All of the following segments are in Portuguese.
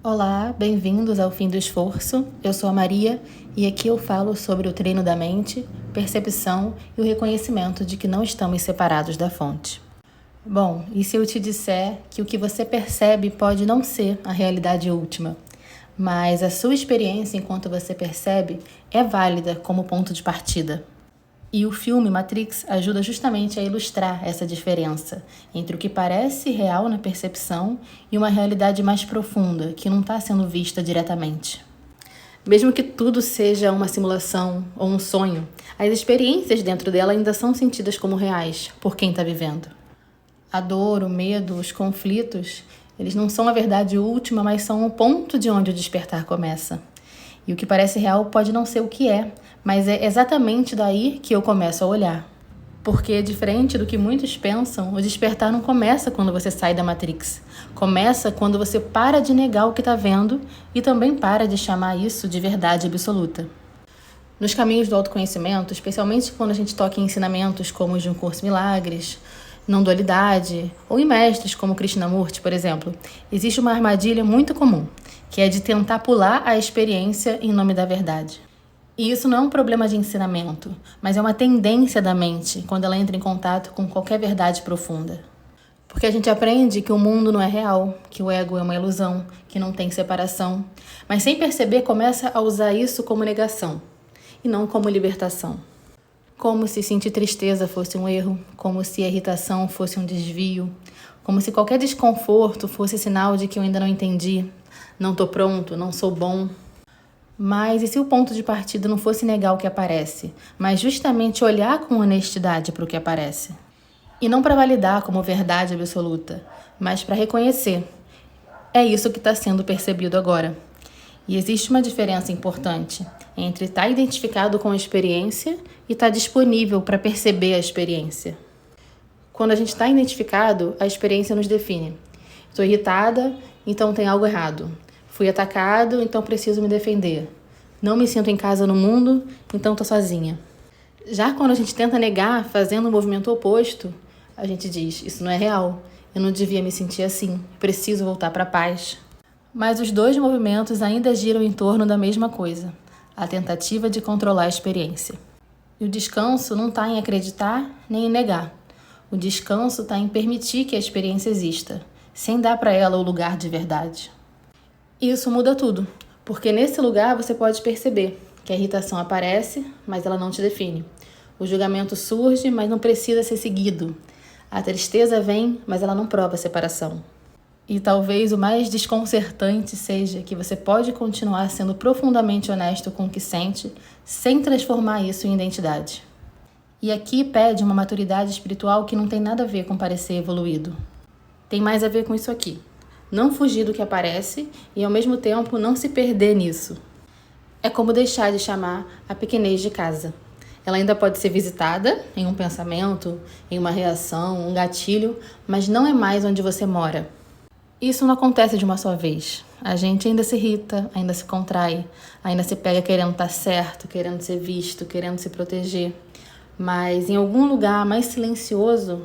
Olá, bem-vindos ao Fim do Esforço. Eu sou a Maria e aqui eu falo sobre o treino da mente, percepção e o reconhecimento de que não estamos separados da fonte. Bom, e se eu te disser que o que você percebe pode não ser a realidade última, mas a sua experiência enquanto você percebe é válida como ponto de partida? E o filme Matrix ajuda justamente a ilustrar essa diferença entre o que parece real na percepção e uma realidade mais profunda, que não está sendo vista diretamente. Mesmo que tudo seja uma simulação ou um sonho, as experiências dentro dela ainda são sentidas como reais por quem está vivendo. A dor, o medo, os conflitos, eles não são a verdade última, mas são o ponto de onde o despertar começa. E o que parece real pode não ser o que é, mas é exatamente daí que eu começo a olhar. Porque, diferente do que muitos pensam, o despertar não começa quando você sai da Matrix. Começa quando você para de negar o que está vendo e também para de chamar isso de verdade absoluta. Nos caminhos do autoconhecimento, especialmente quando a gente toca em ensinamentos como os de um curso Milagres, não dualidade, ou em mestres como Krishnamurti, por exemplo, existe uma armadilha muito comum, que é de tentar pular a experiência em nome da verdade. E isso não é um problema de ensinamento, mas é uma tendência da mente quando ela entra em contato com qualquer verdade profunda. Porque a gente aprende que o mundo não é real, que o ego é uma ilusão, que não tem separação, mas sem perceber começa a usar isso como negação e não como libertação. Como se sentir tristeza fosse um erro, como se a irritação fosse um desvio, como se qualquer desconforto fosse sinal de que eu ainda não entendi, não estou pronto, não sou bom. Mas e se o ponto de partida não fosse negar o que aparece, mas justamente olhar com honestidade para o que aparece? E não para validar como verdade absoluta, mas para reconhecer. É isso que está sendo percebido agora. E existe uma diferença importante entre estar identificado com a experiência e estar disponível para perceber a experiência. Quando a gente está identificado, a experiência nos define. Estou irritada, então tem algo errado. Fui atacado, então preciso me defender. Não me sinto em casa no mundo, então estou sozinha. Já quando a gente tenta negar, fazendo o movimento oposto, a gente diz, isso não é real, eu não devia me sentir assim, preciso voltar para a paz. Mas os dois movimentos ainda giram em torno da mesma coisa, a tentativa de controlar a experiência. E o descanso não está em acreditar nem em negar. O descanso está em permitir que a experiência exista, sem dar para ela o lugar de verdade. E isso muda tudo, porque nesse lugar você pode perceber que a irritação aparece, mas ela não te define. O julgamento surge, mas não precisa ser seguido. A tristeza vem, mas ela não prova separação. E talvez o mais desconcertante seja que você pode continuar sendo profundamente honesto com o que sente, sem transformar isso em identidade. E aqui pede uma maturidade espiritual que não tem nada a ver com parecer evoluído. Tem mais a ver com isso aqui. Não fugir do que aparece e, ao mesmo tempo, não se perder nisso. É como deixar de chamar a pequenez de casa. Ela ainda pode ser visitada em um pensamento, em uma reação, um gatilho, mas não é mais onde você mora. Isso não acontece de uma só vez. A gente ainda se irrita, ainda se contrai, ainda se pega querendo estar certo, querendo ser visto, querendo se proteger. Mas em algum lugar mais silencioso,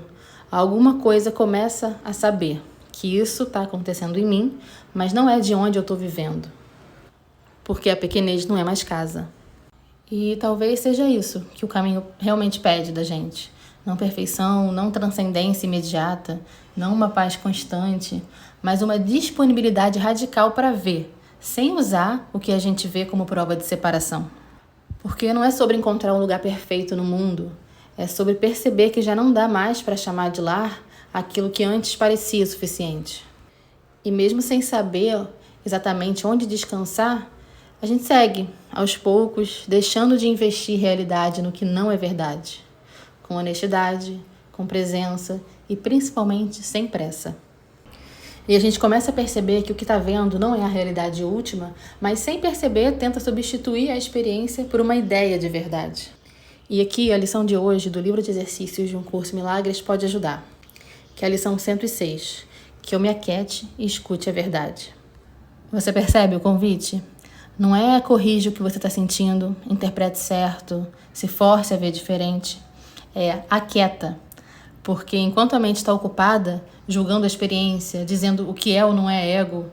alguma coisa começa a saber que isso está acontecendo em mim, mas não é de onde eu estou vivendo. Porque a pequenez não é mais casa. E talvez seja isso que o caminho realmente pede da gente. Não perfeição, não transcendência imediata, não uma paz constante, mas uma disponibilidade radical para ver, sem usar o que a gente vê como prova de separação. Porque não é sobre encontrar um lugar perfeito no mundo, é sobre perceber que já não dá mais para chamar de lar aquilo que antes parecia suficiente. E mesmo sem saber exatamente onde descansar, a gente segue, aos poucos, deixando de investir realidade no que não é verdade. Com honestidade, com presença e principalmente sem pressa. E a gente começa a perceber que o que está vendo não é a realidade última, mas sem perceber tenta substituir a experiência por uma ideia de verdade. E aqui a lição de hoje do livro de exercícios de um curso Milagres pode ajudar, que é a lição 106, que eu me aquiete e escute a verdade. Você percebe o convite? Não é corrija o que você está sentindo, interprete certo, se force a ver diferente. É aquieta, porque enquanto a mente está ocupada, julgando a experiência, dizendo o que é ou não é ego,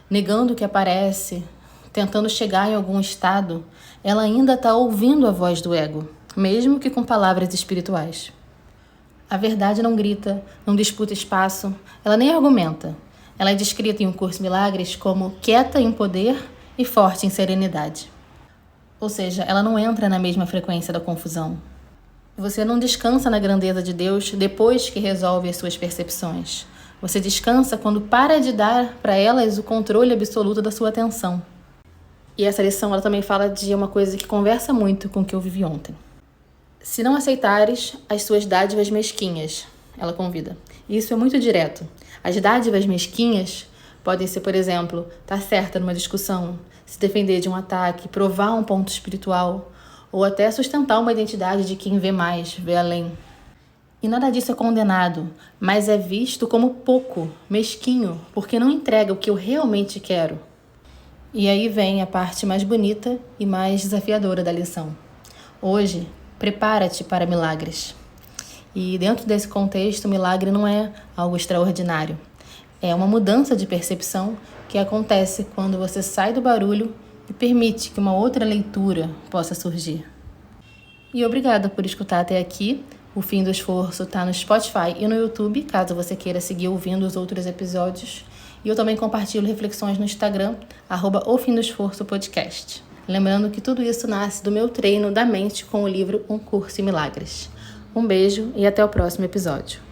negando o que aparece, tentando chegar em algum estado, ela ainda está ouvindo a voz do ego, mesmo que com palavras espirituais. A verdade não grita, não disputa espaço, ela nem argumenta. Ela é descrita em Um Curso em Milagres como quieta em poder e forte em serenidade. Ou seja, ela não entra na mesma frequência da confusão. Você não descansa na grandeza de Deus depois que resolve as suas percepções. Você descansa quando para de dar para elas o controle absoluto da sua atenção. E essa lição ela também fala de uma coisa que conversa muito com o que eu vivi ontem. Se não aceitares as suas dádivas mesquinhas, ela convida. E isso é muito direto. As dádivas mesquinhas podem ser, por exemplo, estar certa numa discussão, se defender de um ataque, provar um ponto espiritual, ou até sustentar uma identidade de quem vê mais, vê além. E nada disso é condenado, mas é visto como pouco, mesquinho, porque não entrega o que eu realmente quero. E aí vem a parte mais bonita e mais desafiadora da lição. Hoje, prepara-te para milagres. E dentro desse contexto, o milagre não é algo extraordinário. É uma mudança de percepção que acontece quando você sai do barulho e permite que uma outra leitura possa surgir. E obrigada por escutar até aqui. O Fim do Esforço está no Spotify e no YouTube, caso você queira seguir ouvindo os outros episódios. E eu também compartilho reflexões no Instagram, @O Fim do Esforço Podcast. Lembrando que tudo isso nasce do meu treino da mente com o livro Um Curso em Milagres. Um beijo e até o próximo episódio.